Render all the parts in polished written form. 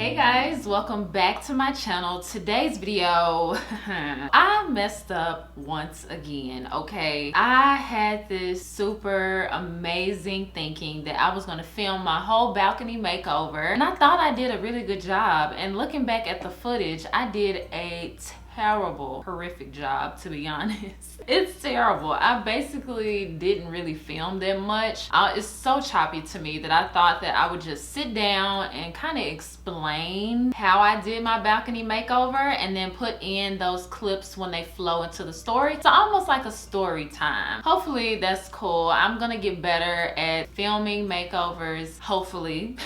Hey guys, welcome back to my channel. Today's video, I messed up once again, okay? I had this super amazing thinking that I was gonna film my whole balcony makeover, and I thought I did a really good job. And looking back at the footage, I did a terrible, horrific job, to be honest. It's terrible. I basically didn't really film that much. It's so choppy to me that I thought that I would just sit down and kind of explain how I did my balcony makeover and then put in those clips when they flow into the story. So almost like a story time. Hopefully that's cool. I'm gonna get better at filming makeovers, hopefully.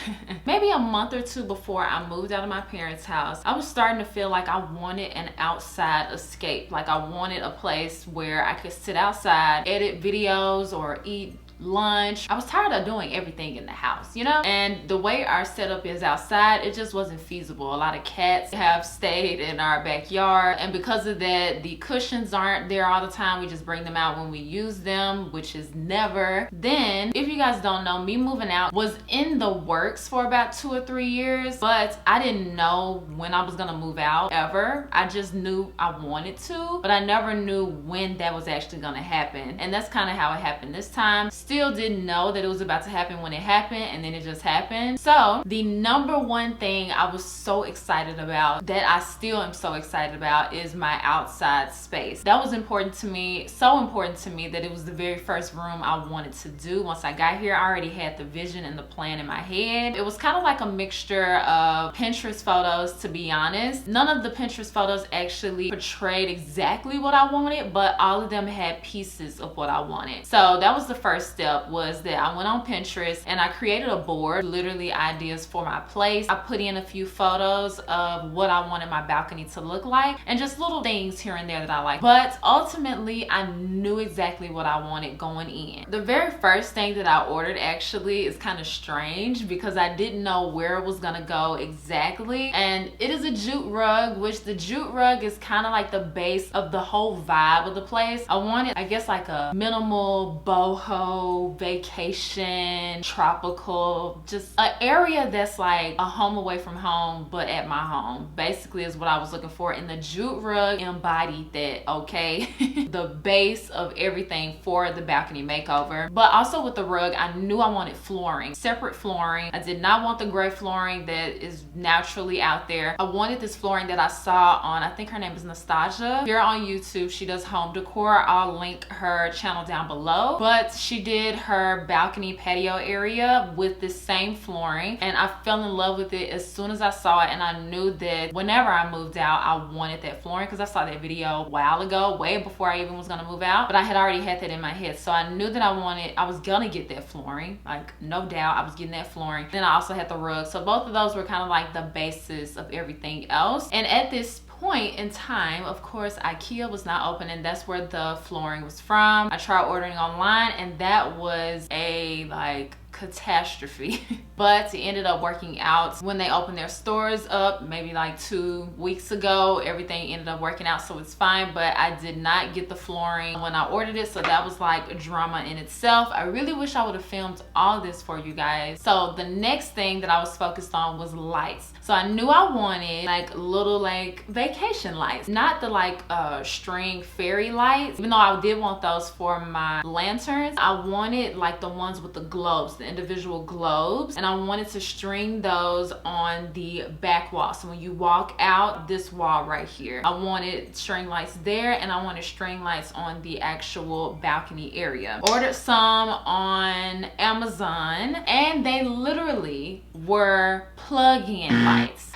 Maybe a month or two before I moved out of my parents' house, I was starting to feel like I wanted an outside escape. Like I wanted a place where I could sit outside, edit videos, or eat lunch. I was tired of doing everything in the house, you know? And the way our setup is outside, it just wasn't feasible. A lot of cats have stayed in our backyard, and because of that, the cushions aren't there all the time. We just bring them out when we use them, which is never. Then, if you guys don't know, me moving out was in the works for about 2 or 3 years, but I didn't know when I was gonna move out ever. I just knew I wanted to, but I never knew when that was actually gonna happen. And that's kind of how it happened this time. Still didn't know that it was about to happen when it happened, and then it just happened. So the number one thing I was so excited about, that I still am so excited about, is my outside space. That was important to me, so important to me that it was the very first room I wanted to do. Once I got here, I already had the vision and the plan in my head. It was kind of like a mixture of Pinterest photos, to be honest. None of the Pinterest photos actually portrayed exactly what I wanted, but all of them had pieces of what I wanted. So that was the first step, was that I went on Pinterest and I created a board, literally ideas for my place. I put in a few photos of what I wanted my balcony to look like and just little things here and there that I like. But ultimately, I knew exactly what I wanted going in. The very first thing that I ordered actually is kind of strange because I didn't know where it was gonna go exactly. And it is a jute rug, which the jute rug is kind of like the base of the whole vibe of the place. I wanted, I guess, like a minimal boho vacation, tropical, just an area that's like a home away from home but at my home, basically, is what I was looking for. And the jute rug embodied that, okay? The base of everything for the balcony makeover. But also with the rug, I knew I wanted flooring, separate flooring. I did not want the gray flooring that is naturally out there. I wanted this flooring that I saw on, I think her name is Nastasia, here on YouTube. She does home decor. I'll link her channel down below. But she did her balcony patio area with this same flooring, and I fell in love with it as soon as I saw it. And I knew that whenever I moved out, I wanted that flooring because I saw that video a while ago, way before I even was gonna move out. But I had already had that in my head, so I knew that I was gonna get that flooring, like no doubt. I was getting that flooring. Then I also had the rug, so both of those were kind of like the basis of everything else. And at this point in time, of course, IKEA was not open, and that's where the flooring was from. I tried ordering online, and that was a like catastrophe. But it ended up working out when they opened their stores up maybe like 2 weeks ago. Everything ended up working out, so it's fine. But I did not get the flooring when I ordered it, so that was like a drama in itself. I really wish I would have filmed all this for you guys. So the next thing that I was focused on was lights. So I knew I wanted like little like vacation lights, not the like string fairy lights, even though I did want those for my lanterns. I wanted like the ones with the globes, the individual globes, and I wanted to string those on the back wall. So when you walk out this wall right here, I wanted string lights there, and I wanted string lights on the actual balcony area. Ordered some on Amazon, and they literally were plug-in lights.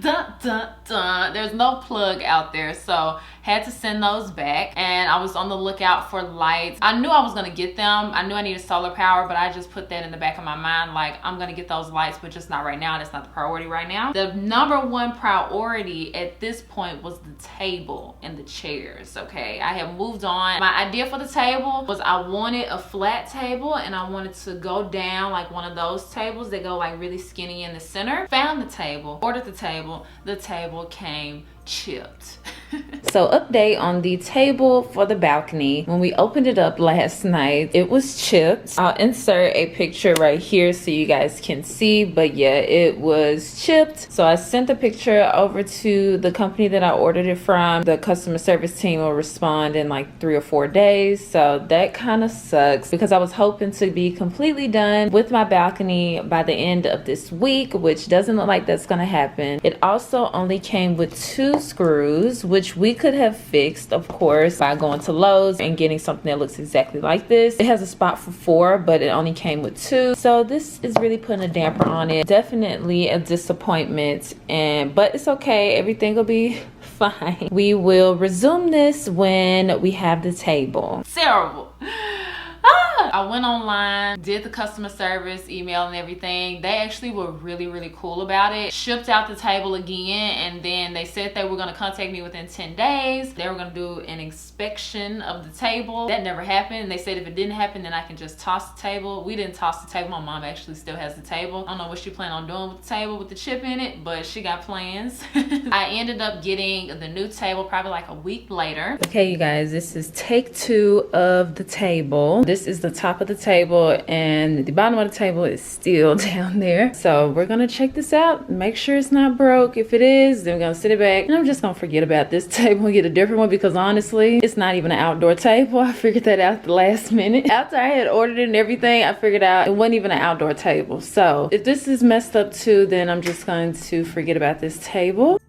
Dun, dun, dun. There's no plug out there, so had to send those back. And I was on the lookout for lights. I knew I was gonna get them. I knew I needed solar power, but I just put that in the back of my mind, like I'm gonna get those lights, but just not right now. That's not the priority right now. The number one priority at this point was the table and the chairs, okay? I have moved on. My idea for the table was I wanted a flat table, and I wanted to go down like one of those tables that go like really skinny in the center. Found the table, ordered the table. The table came chipped. So update on the table for the balcony. When we opened it up last night, it was chipped. I'll insert a picture right here so you guys can see, but yeah, it was chipped. So I sent the picture over to the company that I ordered it from. The customer service team will respond in like 3 or 4 days. So that kind of sucks because I was hoping to be completely done with my balcony by the end of this week, which doesn't look like that's gonna happen. It also only came with 2 screws, which we could have fixed, of course, by going to Lowe's and getting something that looks exactly like this. It has a spot for 4, but it only came with 2. So this is really putting a damper on it. Definitely a disappointment, but it's okay. Everything will be fine. We will resume this when we have the table. Terrible. I went online, did the customer service email and everything. They actually were really cool about it. Shipped out the table again, and then they said they were going to contact me within 10 days. They were going to do an inspection of the table. That never happened. They said if it didn't happen, then I can just toss the table. We didn't toss the table. My mom actually still has the table. I don't know what she planned on doing with the table with the chip in it, but she got plans. I ended up getting the new table probably like a week later. Okay, you guys, this is take 2 of the table. This is the top of the table, and the bottom of the table is still down there. So we're gonna check this out, make sure it's not broke. If it is, then we're gonna sit it back, and I'm just gonna forget about this table and get a different one, because honestly, it's not even an outdoor table. I figured that out at the last minute. After I had ordered it and everything, I figured out it wasn't even an outdoor table. So if this is messed up too, then I'm just going to forget about this table.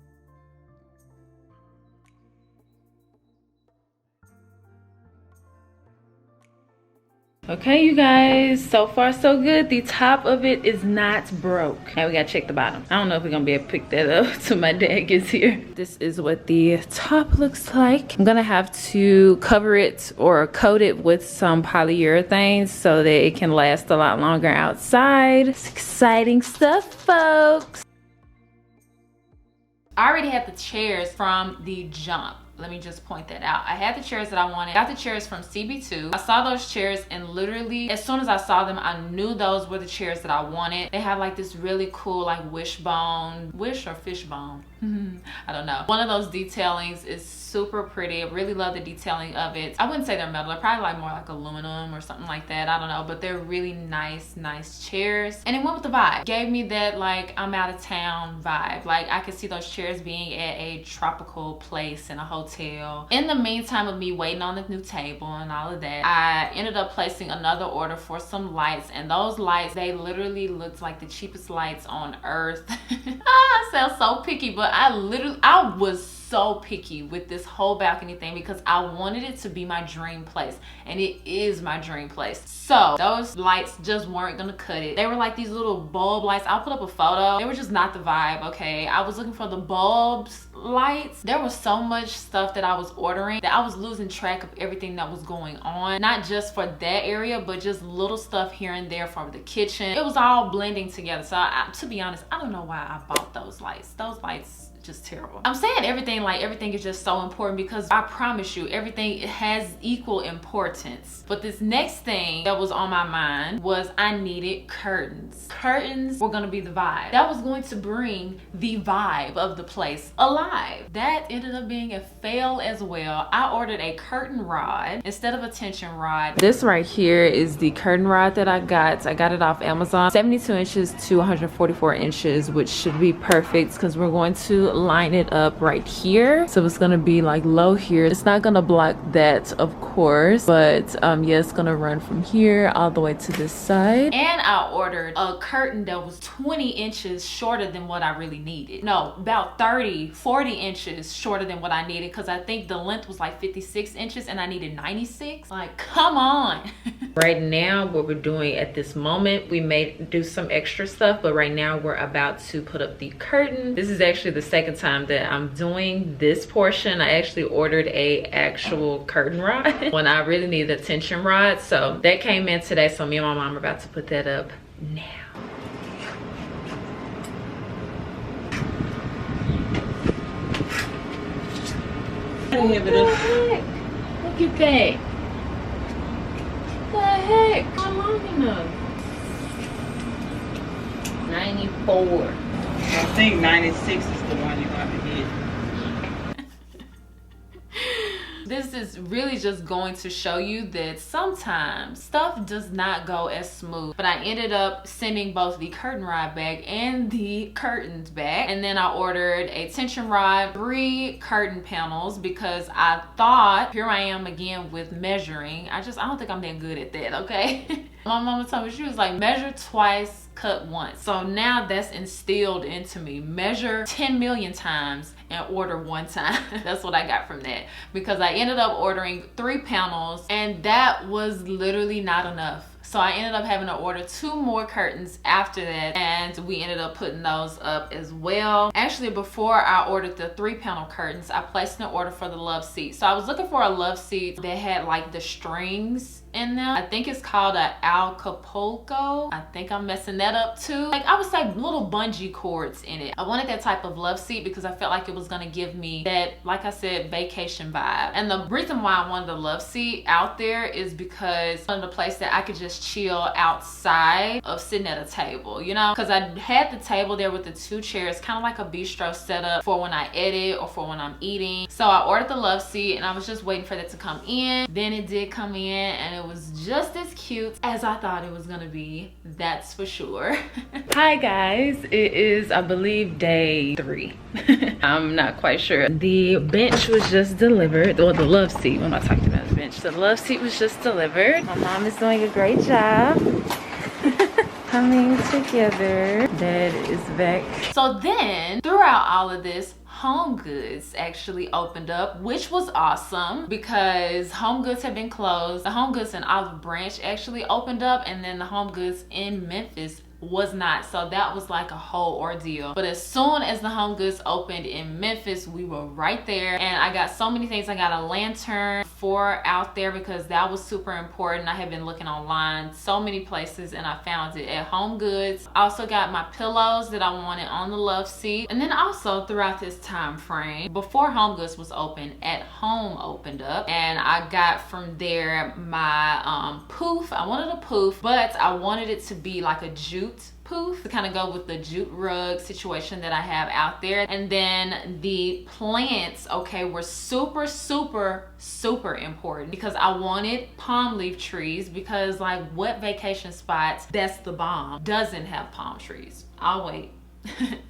Okay, you guys, so far so good. The top of it is not broke. Now we gotta check the bottom. I don't know if we're gonna be able to pick that up till my dad gets here. This is what the top looks like. I'm gonna have to cover it or coat it with some polyurethane so that it can last a lot longer outside. It's exciting stuff, folks. I already had the chairs from the jump. Let me just point that out. I had the chairs that I wanted. Got the chairs from CB2. I saw those chairs, and literally as soon as I saw them, I knew those were the chairs that I wanted. They have like this really cool like wishbone, wish or fishbone. I don't know. One of those detailings is super pretty. I really love the detailing of it. I wouldn't say they're metal. They're probably like more like aluminum or something like that. I don't know, but they're really nice chairs. And it went with the vibe. Gave me that like I'm out of town vibe. Like I could see those chairs being at a tropical place in a hotel. In the meantime of me waiting on the new table and all of that, I ended up placing another order for some lights, and those lights, they literally looked like the cheapest lights on earth. I sound so picky, but I was so picky with this whole balcony thing because I wanted it to be my dream place, and it is my dream place. So those lights just weren't gonna cut it. They were like these little bulb lights. I'll put up a photo. They were just not the vibe, okay? I was looking for the bulbs lights. There was so much stuff that I was ordering that I was losing track of everything that was going on, not just for that area, but just little stuff here and there for the kitchen. It was all blending together. So to be honest, I don't know why I bought those lights. Those lights just terrible. I'm saying everything like everything is just so important because I promise you everything has equal importance. But this next thing that was on my mind was I needed curtains. Curtains were gonna be the vibe. That was going to bring the vibe of the place alive. That ended up being a fail as well. I ordered a curtain rod instead of a tension rod. This right here is the curtain rod that I got. I got it off Amazon. 72 inches to 144 inches, which should be perfect because we're going to line it up right here. So it's gonna be like low here. It's not gonna block that, of course, but yeah, it's gonna run from here all the way to this side. And I ordered a curtain that was 20 inches shorter than what I really needed. No, about 40 inches shorter than what I needed, because I think the length was like 56 inches and I needed 96. Like, come on. Right now, what we're doing at this moment, we may do some extra stuff, but right now we're about to put up the curtain. This is actually the second time that I'm doing this portion. I actually ordered a actual curtain rod when I really needed a tension rod. So that came in today. So me and my mom are about to put that up now. What the heck? Look at that. What the heck? Not long enough. 94. I think 96 is the one you're going to get. This is really just going to show you that sometimes stuff does not go as smooth. But I ended up sending both the curtain rod back and the curtains back. And then I ordered a tension rod, 3 curtain panels, because I thought, here I am again with measuring. I don't think I'm that good at that, okay? My mama told me, she was like, measure twice, cut once. So now that's instilled into me. Measure 10 million times and order 1 time. That's what I got from that, because I ended up ordering 3 panels and that was literally not enough. So I ended up having to order 2 more curtains after that, and we ended up putting those up as well. Actually, before I ordered the 3 panel curtains, I placed an order for the Loveseat. So I was looking for a Loveseat that had like the strings in them. I think it's called a Acapulco. I think I'm messing that up too. Like, I would say little bungee cords in it. I wanted that type of Loveseat because I felt like it was gonna give me that, like I said, vacation vibe. And the reason why I wanted the Loveseat out there is because I wanted a place that I could just chill outside of sitting at a table, you know? Because I had the table there with the 2 chairs, kind of like a bistro setup for when I edit or for when I'm eating. So I ordered the Loveseat and I was just waiting for that to come in. Then it did come in and it was just as cute as I thought it was gonna be, that's for sure. Hi guys, it is, I believe, day 3. I'm not quite sure. The bench was just delivered, or the Loveseat. What am I talking about? The bench. The Loveseat was just delivered. My mom is doing a great job. Coming together. Dad is back. So then, throughout all of this, Home Goods actually opened up, which was awesome because Home Goods had been closed. The Home Goods in Olive Branch actually opened up, and then the Home Goods in Memphis was not. So that was like a whole ordeal. But as soon as the Home Goods opened in Memphis, we were right there, and I got so many things. I got a lantern for out there because that was super important. I had been looking online so many places and I found it at Home Goods. I also got my pillows that I wanted on the Loveseat. And then also throughout this time frame, before Home Goods was open, At Home opened up, and I got from there my poof. I wanted a poof, but I wanted it to be like a jute poof to kind of go with the jute rug situation that I have out there. And then the plants, okay, were super important because I wanted palm leaf trees, because like, what vacation spots that's the bomb doesn't have palm trees? I'll wait.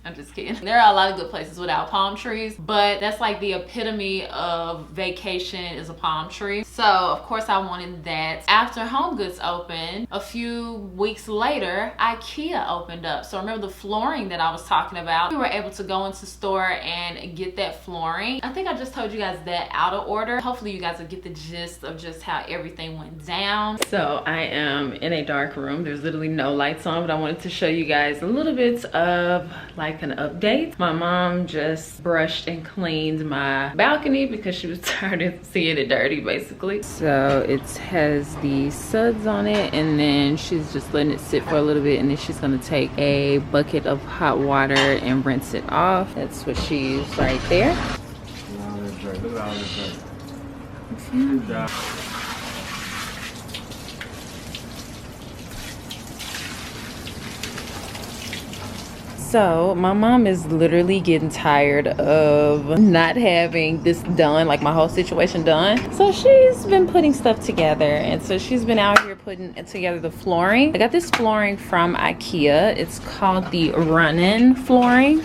I'm just kidding. There are a lot of good places without palm trees, but that's like the epitome of vacation is a palm tree. So of course I wanted that. After Home Goods opened, a few weeks later, IKEA opened up. So remember the flooring that I was talking about? We were able to go into store and get that flooring. I think I just told you guys that out of order. Hopefully you guys will get the gist of just how everything went down. So I am in a dark room. There's literally no lights on, but I wanted to show you guys a little bit of like an update. My mom just brushed and cleaned my balcony because she was tired of seeing it dirty, basically. So it has the suds on it, and then she's just letting it sit for a little bit, and then she's gonna take a bucket of hot water and rinse it off. That's what she used right there. Good job. So my mom is literally getting tired of not having this done, like my whole situation done. So she's been putting stuff together, and so she's been out here putting together the flooring. I got this flooring from IKEA. It's called the run-in flooring.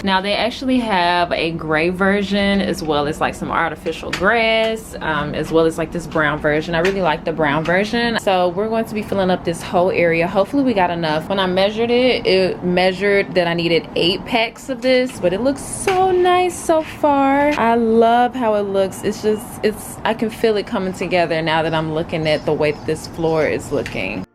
Now they actually have a gray version as well as like some artificial grass, as well as like this brown version. I really like the brown version. So we're going to be filling up this whole area. Hopefully we got enough. When I measured it, it measured that I needed 8 packs of this, but it looks so nice so far. I love how it looks. I can feel it coming together now that I'm looking at the way that this floor is looking.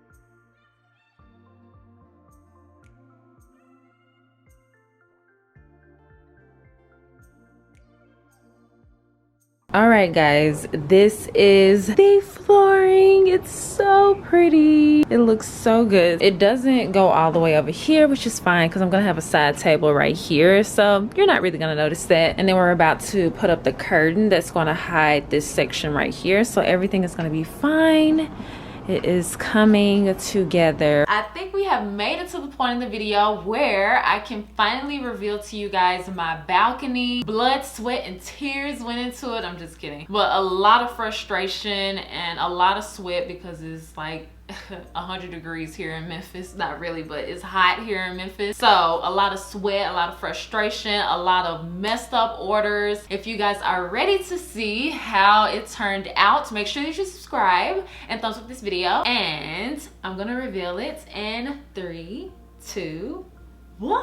All right guys, this is the flooring. It's so pretty. It looks so good. It doesn't go all the way over here, which is fine because I'm gonna have a side table right here, so you're not really gonna notice that. And then we're about to put up the curtain that's gonna hide this section right here, so everything is gonna be fine. it is coming together. I think we have made it to the point in the video where I can finally reveal to you guys my balcony. Blood, sweat, and tears went into it. I'm just kidding. But a lot of frustration and a lot of sweat because it's like 100 degrees here in Memphis. Not really, but it's hot here in Memphis. So a lot of sweat, a lot of frustration, a lot of messed up orders. If you guys are ready to see how it turned out, make sure that you subscribe and thumbs up this video. And I'm gonna reveal it in 3, 2, 1.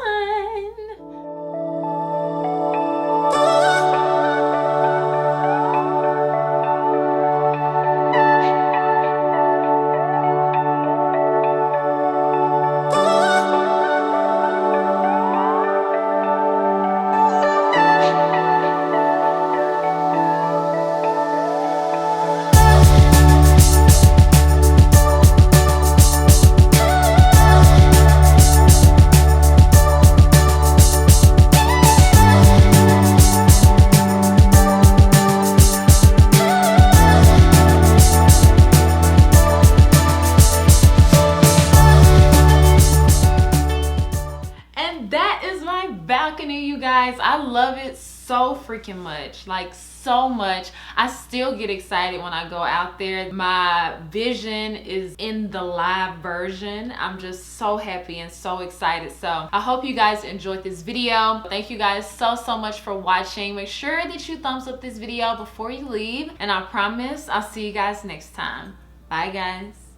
Balcony, you guys. I love it so freaking much, like so much. I still get excited when I go out there. My vision is in the live version. I'm just so happy and so excited. So I hope you guys enjoyed this video. Thank you guys so much for watching. Make sure that you thumbs up this video before you leave, and I promise I'll see you guys next time. Bye guys.